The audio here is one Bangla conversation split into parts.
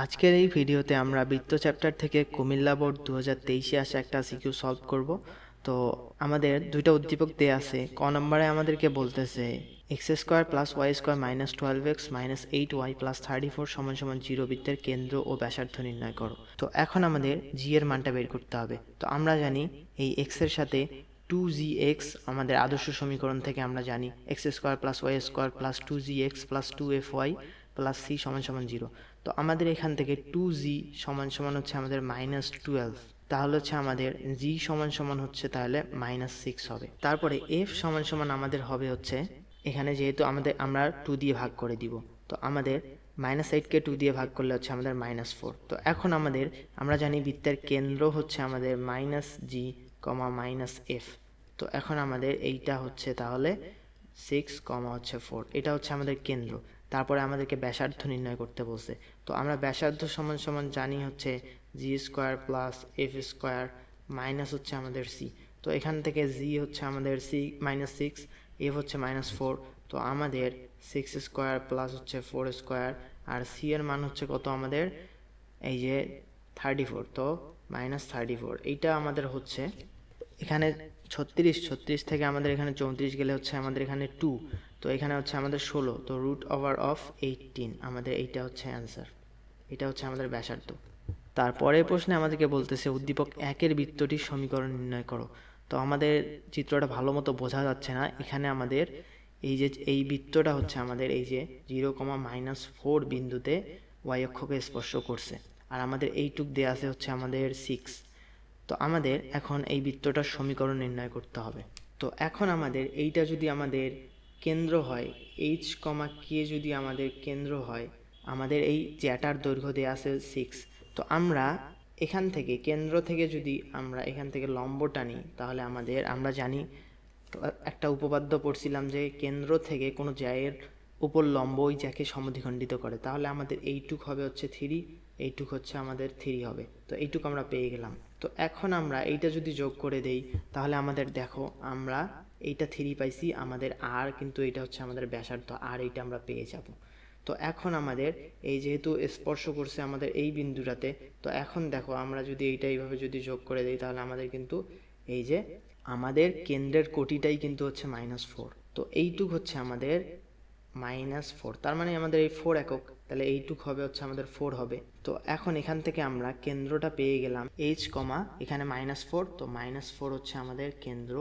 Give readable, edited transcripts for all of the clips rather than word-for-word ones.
আজকের এই ভিডিওতে আমরা বৃত্ত চ্যাপ্টার থেকে কুমিল্লা বোর্ড 2023-এ আসা একটা সিকিউ সলভ করব। তো আমাদের দুইটা উদ্দীপক দেয়া আছে। ক নম্বরে আমাদেরকে বলতেছে x square plus y square minus 12x minus 8y plus 34 সমান সমান 0 বৃত্তের কেন্দ্র ও ব্যাসার্ধ নির্ণয় করো। তো এখন আমাদের জি এর মানটা বের করতে হবে। তো আমরা জানি এই এক্স এর সাথে 2gx আমাদের আদর্শ সমীকরণ থেকে আমরা জানি x square plus y square plus 2gx plus 2fy plus c সমান সমান 0। তো আমাদের এখান থেকে 2g সমান সমান হচ্ছে আমাদের -12, তাহলে হচ্ছে আমাদের g সমান সমান হচ্ছে তাহলে -6 হবে। তারপরে f সমান সমান আমাদের হবে হচ্ছে এখানে যেহেতু আমরা 2 দিয়ে ভাগ করে দিব, তো আমাদের -8কে 2 দিয়ে ভাগ করলে হচ্ছে আমাদের -4। তো এখন আমরা জানি বৃত্তের কেন্দ্র হচ্ছে আমাদের -g, -f। তো এখন আমাদের এইটা হচ্ছে তাহলে 6, হচ্ছে 4, এটা হচ্ছে আমাদের কেন্দ্র। তারপরে আমাদেরকে ব্যাসার্ধ নির্ণয় করতে বলছে। তো আমরা ব্যাসার্ধ সমান সমান জানি হচ্ছে G square plus F square minus হচ্ছে আমাদের সি। তো এখান থেকে জি হচ্ছে আমাদের -6, এফ হচ্ছে -4। তো আমাদের 6 স্কোয়ার প্লাস হচ্ছে 4 স্কোয়ার, আর সি এর মান হচ্ছে কত আমাদের এই যে 34। তো -34 এইটা আমাদের হচ্ছে এখানে 36 থেকে আমাদের এখানে 34 গেলে হচ্ছে আমাদের এখানে 2। তো এখানে হচ্ছে আমাদের 16। তো √18 আমাদের এইটা হচ্ছে অ্যান্সার। এটা হচ্ছে আমাদের ব্যাসার্ধ। তারপরের প্রশ্নে আমাদেরকে বলতেছে উদ্দীপক 1-এর বৃত্তটির সমীকরণ নির্ণয় করো। তো আমাদের চিত্রটা ভালো মতো বোঝা যাচ্ছে না। এখানে আমাদের এই বৃত্তটা হচ্ছে আমাদের এই যে 0, -4 বিন্দুতে ওয়াই অক্ষকে স্পর্শ করছে, আর আমাদের এইটুক দেয়া আছে হচ্ছে আমাদের 6। তো আমাদের এখন এই বৃত্তটার সমীকরণ নির্ণয় করতে হবে। তো এখন আমাদের এইটা যদি আমাদের কেন্দ্র হয়, এইচ কমা কে যদি আমাদের কেন্দ্র হয়, আমাদের এই জ্যাটার দৈর্ঘ্য দেয়া আছে 6। তো আমরা এখান থেকে কেন্দ্র থেকে যদি আমরা এখান থেকে লম্ব টানি, তাহলে আমরা জানি একটা উপপাদ্য পড়ছিলাম যে কেন্দ্র থেকে কোনো জ্যায়ের উপর লম্ব ওই জ্যাকে সমদ্বিখণ্ডিত করে। তাহলে আমাদের এইটুক হবে হচ্ছে 3, এইটুক হচ্ছে আমাদের 3 হবে। তো এইটুক আমরা পেয়ে গেলাম। তো এখন আমরা এইটা যদি যোগ করে দেই, তাহলে আমাদের দেখো আমরা এইটা 3 পাইছি, আমাদের আর কিন্তু এটা হচ্ছে আমাদের ব্যাসার্ধ, আর এইটা আমরা পেয়ে যাব। তো এখন আমাদের এই যেহেতু স্পর্শ করছে আমাদের এই বিন্দুটাতে, তো এখন দেখো আমরা যদি এইটা এইভাবে যদি যোগ করে দিই, তাহলে আমাদের কিন্তু এই যে আমাদের কেন্দ্রের কোটিটাই কিন্তু হচ্ছে -4। তো এইটুক হচ্ছে আমাদের -4, তার মানে আমাদের এই 4 একক, তাহলে এইটুক হবে হচ্ছে আমাদের 4 হবে। তো এখন এখান থেকে আমরা কেন্দ্রটা পেয়ে গেলাম এইচ কমা এখানে -4। তো -4 হচ্ছে আমাদের কেন্দ্র,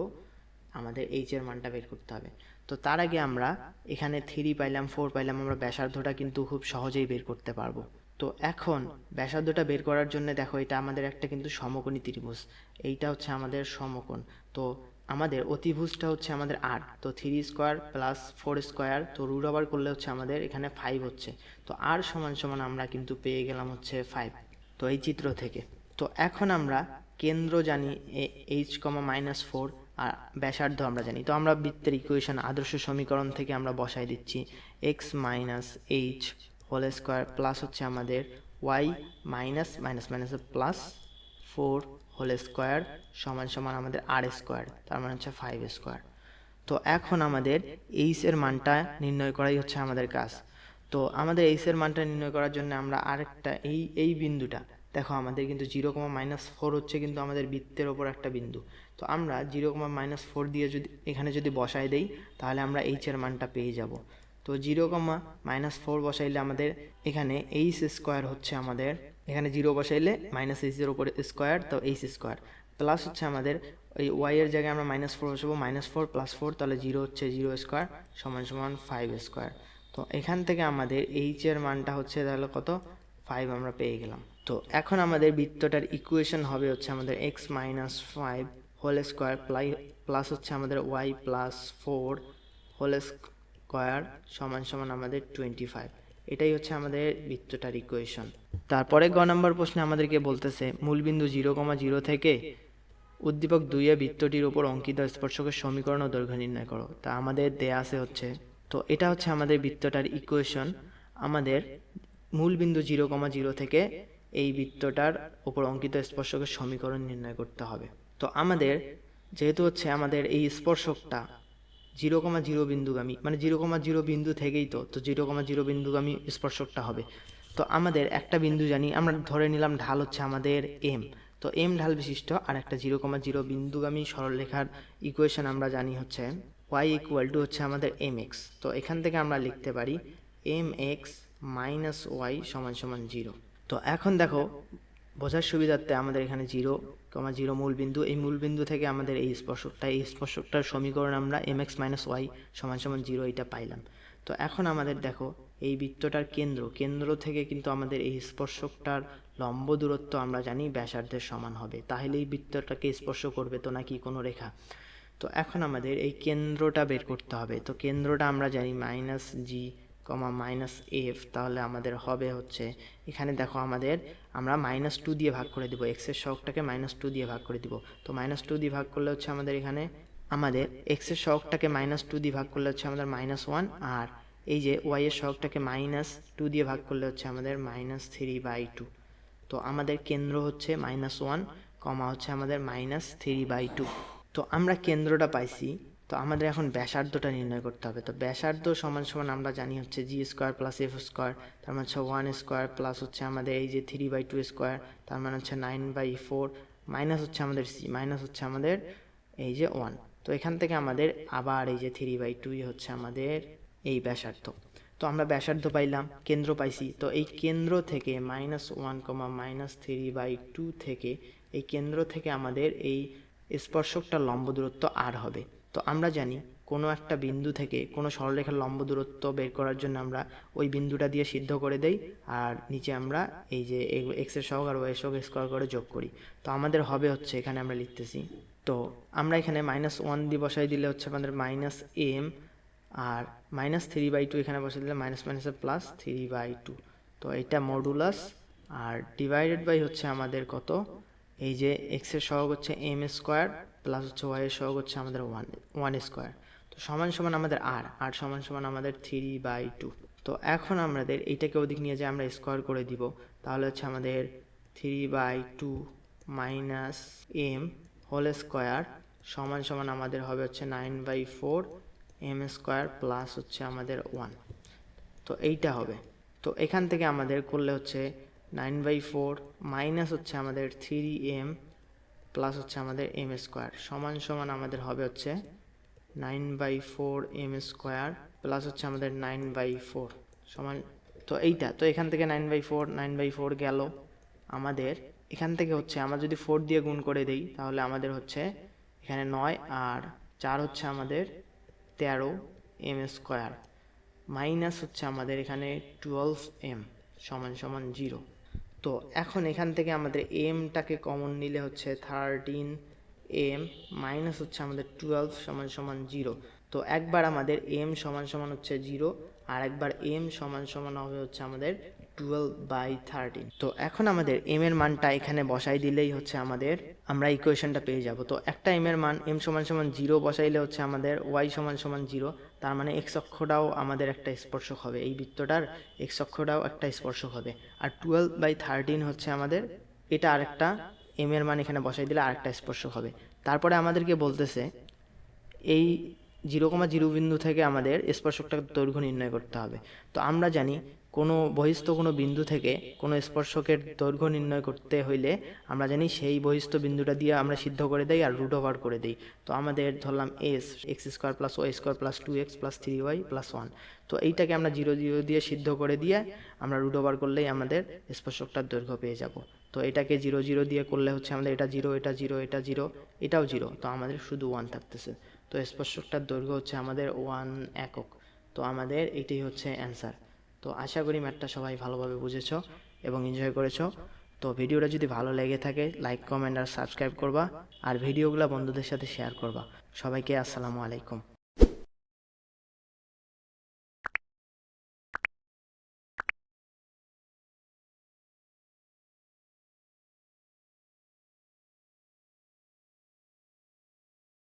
আমাদের এইচ এর মানটা বের করতে হবে। তো তার আগে আমরা এখানে 3 পাইলাম, 4 পাইলাম, আমরা ব্যাসার্ধটা কিন্তু খুব সহজেই বের করতে পারবো। তো এখন ব্যাসার্ধটা বের করার জন্য দেখো এটা আমাদের একটা কিন্তু সমকোণী ত্রিভুজ, এইটা হচ্ছে আমাদের সমকোণ। তো আমাদের অতিভুজটা হচ্ছে আমাদের 8। তো 3 স্কোয়ার প্লাস 4 স্কোয়ার, তো রুট ওভার করলে হচ্ছে আমাদের এখানে 5 হচ্ছে। তো আর সমান সমান আমরা কিন্তু পেয়ে গেলাম হচ্ছে 5, তো এই চিত্র থেকে। তো এখন আমরা কেন্দ্র জানি এইচ -4, আর ব্যাসার্ধ আমরা জানি। তো আমরা বৃত্তের ইকুয়েশন আদর্শ সমীকরণ থেকে আমরা বসাই দিচ্ছি x minus h whole square plus হচ্ছে আমাদের y minus plus 4 whole square সমান সমান আমাদের আর স্কোয়ার, তার মানে হচ্ছে 5 স্কোয়ার। তো এখন আমাদের এইচ এর মানটা নির্ণয় করাই হচ্ছে আমাদের কাজ। তো আমাদের এইচ এর মানটা নির্ণয় করার জন্য আমরা আরেকটা এই বিন্দুটা দেখো, আমাদের কিন্তু 0, -4 হচ্ছে কিন্তু আমাদের বৃত্তের ওপর একটা বিন্দু। তো আমরা 0, -4 দিয়ে এখানে যদি বসাই দেই, তাহলে আমরা এইচ এর মানটা পেয়ে যাব। তো 0, -4 বসাইলে আমাদের এখানে এইচ স্কোয়ার হচ্ছে আমাদের, এখানে 0 বসাইলে -এইচ এর উপরে স্কোয়ার, তো এইচ স্কোয়ার প্লাস হচ্ছে আমাদের এই ওয়াই এর জায়গায় আমরা -4 বসাবো, -4 প্লাস 4, তাহলে 0 হচ্ছে 0 স্কোয়ার সমান সমান 5 স্কোয়ার। তো এখান থেকে আমাদের এইচ এর মানটা হচ্ছে তাহলে কত, 5 আমরা পেয়ে গেলাম। তো এখন আমাদের বৃত্তটার ইকুয়েশন হবে হচ্ছে আমাদের x minus 5 whole square plus হচ্ছে আমাদের ওয়াই প্লাস 4 হোল স্কোয়ার সমান সমান আমাদের 25। এটাই হচ্ছে আমাদের বৃত্তটার ইকুয়েশন। তারপরে গ নম্বর প্রশ্নে আমাদেরকে বলতেছে মূলবিন্দু 0, 0 থেকে উদ্দীপক 2-এ বৃত্তটির উপর অঙ্কিত স্পর্শকের সমীকরণ ও দৈর্ঘ্য নির্ণয় করো। তা আমাদের দেয়া আছে হচ্ছে, তো এটা হচ্ছে আমাদের বৃত্তটার ইকুয়েশন। আমাদের মূলবিন্দু 0, 0 থেকে এই বৃত্তটার উপর অঙ্কিত স্পর্শকের সমীকরণ নির্ণয় করতে হবে। তো আমাদের যেহেতু হচ্ছে আমাদের এই স্পর্শকটা 0, 0 বিন্দুগামী, মানে 0, 0 বিন্দু থেকেই তো 0, 0 বিন্দুগামী স্পর্শকটা হবে। তো আমাদের একটা বিন্দু জানি, আমরা ধরে নিলাম ঢাল হচ্ছে আমাদের এম। তো এম ঢাল বিশিষ্ট আর একটা 0,0 বিন্দুগামী সরলরেখার ইকুয়েশন আমরা জানি হচ্ছে y ইকুয়াল টু হচ্ছে আমাদের mx। তো এখান থেকে আমরা লিখতে পারি mx মাইনাস ওয়াই সমান সমান 0। তো এখন দেখো বোঝার সুবিধার্থে আমাদের এখানে 0,0 মূল বিন্দু, এই মূল বিন্দু থেকে আমাদের এই স্পর্শকটার সমীকরণ আমরা mx মাইনাস ওয়াই সমান সমান 0 এটা পাইলাম। তো এখন আমাদের দেখো এই বৃত্তটার কেন্দ্র থেকে কিন্তু আমাদের এই স্পর্শকটার লম্ব দূরত্ব আমরা জানি ব্যাসার্ধের সমান হবে, তাহলে এই বৃত্তটাকে স্পর্শ করবে তো নাকি কোনো রেখা। তো এখন আমাদের এই কেন্দ্রটা বের করতে হবে। তো কেন্দ্রটা আমরা জানি মাইনাস জি মাইনাস এফ, তাহলে আমাদের হবে হচ্ছে এখানে দেখো আমরা -2 দিয়ে ভাগ করে দিব, এক্সের সহগটাকে -2 দিয়ে ভাগ করে দিব। তো -2 দিয়ে ভাগ করলে হচ্ছে আমাদের এখানে এক্সের সহগটাকে -2 দিয়ে ভাগ করলে হচ্ছে আমাদের -1, আর এই যে ওয়াই এর সহগটাকে -2 দিয়ে ভাগ করলে হচ্ছে আমাদের -3/2। তো আমাদের কেন্দ্র হচ্ছে -1 হচ্ছে আমাদের -3/2। তো আমরা কেন্দ্রটা পাইছি, তো আমাদের এখন ব্যাসার্ধটা নির্ণয় করতে হবে। তো ব্যাসার্ধ সমান সমান আমরা জানি হচ্ছে G square plus F square, তার মানে হচ্ছে 1 স্কোয়ার প্লাস হচ্ছে আমাদের এই যে 3/2 স্কোয়ার, তার মানে হচ্ছে 9/4 মাইনাস হচ্ছে আমাদের সি, মাইনাস হচ্ছে আমাদের এই যে 1। তো এখান থেকে আমাদের আবার এই যে 3/2 হচ্ছে আমাদের এই ব্যাসার্ধ। তো আমরা ব্যাসার্ধ পাইলাম, কেন্দ্র পাইছি। তো এই কেন্দ্র থেকে -1, -3/2 থেকে এই কেন্দ্র থেকে আমাদের এই স্পর্শকটার লম্ব দূরত্ব আর হবে। তো আমরা জানি কোনো একটা বিন্দু থেকে কোনো সরলরেখার লম্ব দূরত্ব বের করার জন্য আমরা ওই বিন্দুটা দিয়ে সিদ্ধ করে দেই, আর নিচে আমরা এই যে এক্স এর সহগ আর ওয়াই এর সহগ স্কোয়ার করে যোগ করি। তো আমাদের হবে হচ্ছে এখানে আমরা লিখতেছি, তো আমরা এখানে -1 দিয়ে বসাই দিলে হচ্ছে আমাদের -m, আর -3/2 এখানে বসাই দিলে মাইনাস মাইনাসে প্লাস 3/2। তো এটা মডুলাস আর ডিভাইডেড বাই হচ্ছে আমাদের কত, এই যে এক্স এর সহগ হচ্ছে এম স্কোয়ার প্লাস হচ্ছে ওয়াই এর সহগ হচ্ছে আমাদের 1 স্কোয়ার। তো সমান সমান আমাদের আর সমান সমান আমাদের 3/2। তো এখন আমাদের এইটাকে ওদিক নিয়ে যে আমরা স্কোয়ার করে দিব, তাহলে হচ্ছে আমাদের 3/2 মাইনাস এম হোল স্কোয়ার সমান সমান আমাদের হবে হচ্ছে 9/4 এম স্কোয়ার প্লাস হচ্ছে আমাদের 1। তো এইটা হবে। তো এখান থেকে আমাদের করলে হচ্ছে 9/4 মাইনাস হচ্ছে আমাদের 3m প্লাস হচ্ছে আমাদের m স্কোয়ার সমান সমান আমাদের হবে হচ্ছে 9/4 m স্কোয়ার প্লাস হচ্ছে আমাদের 9/4 সমান। তো এইটা, তো এখান থেকে 9/4 গেল আমাদের। এখান থেকে হচ্ছে আমরা যদি 4 দিয়ে গুণ করে দেই তাহলে আমাদের হচ্ছে এখানে 9 আর 4 হচ্ছে আমাদের 13 m স্কোয়ার মাইনাস হচ্ছে আমাদের এখানে 12m সমান সমান 0। তো এখন এখান থেকে আমাদের এমটাকে কমন নিলে হচ্ছে 13m মাইনাস হচ্ছে আমাদের 12 সমান সমান 0। তো একবার আমাদের m সমান সমান হচ্ছে 0 আর একবার m সমান সমান হবে হচ্ছে আমাদের 12/13। তো এখন আমাদের m এর মানটা এখানে বসাই দিলেই হচ্ছে আমরা ইকুয়েশনটা পেয়ে যাব। তো একটা m এর মান m সমান সমান 0 বসাইলে হচ্ছে আমাদের y সমান সমান 0, তার মানে x অক্ষটাও আমাদের একটা স্পর্শক হবে, এই বৃত্তটার x অক্ষটাও একটা স্পর্শক হবে। আর 12/13 হচ্ছে আমাদের এটা আরেকটা m এর মান এখানে বসাই দিলে আরেকটা স্পর্শক হবে। তারপরে আমাদেরকে বলতেছে এই 0,0 বিন্দু থেকে আমাদের স্পর্শকটার দৈর্ঘ্য নির্ণয় করতে হবে। তো আমরা জানি কোনো বহিস্থ কোনো বিন্দু থেকে কোনো স্পর্শকের দৈর্ঘ্য নির্ণয় করতে হইলে আমরা জানি সেই বহিস্থ বিন্দুটা দিয়ে আমরা সিদ্ধ করে দেই আর রুট ওভার করে দিই। তো আমাদের ধরলাম x square plus y square plus 2x plus 3y plus 1। তো এইটাকে আমরা 0 দিয়ে সিদ্ধ করে দিয়ে আমরা রুট ওভার করলেই আমাদের স্পর্শকটার দৈর্ঘ্য পেয়ে যাব। তো এটাকে 0 দিয়ে করলে হচ্ছে আমাদের এটা 0, এটা 0, এটা 0, এটাও 0, তো আমাদের শুধু 1 থাকতেছে। তো স্পর্শকটার দৈর্ঘ্য হচ্ছে আমাদের 1 একক। তো আমাদের এটাই হচ্ছে অ্যান্সার। তো আশা করি ম্যাথটা সবাই ভালোভাবে বুঝেছো এবং এনজয় করেছো। তো ভিডিওটা যদি ভালো লেগে থাকে লাইক, কমেন্ট আর সাবস্ক্রাইব করবা, আর ভিডিওগুলো বন্ধুদের সাথে শেয়ার করবা। সবাইকে আসসালামু আলাইকুম।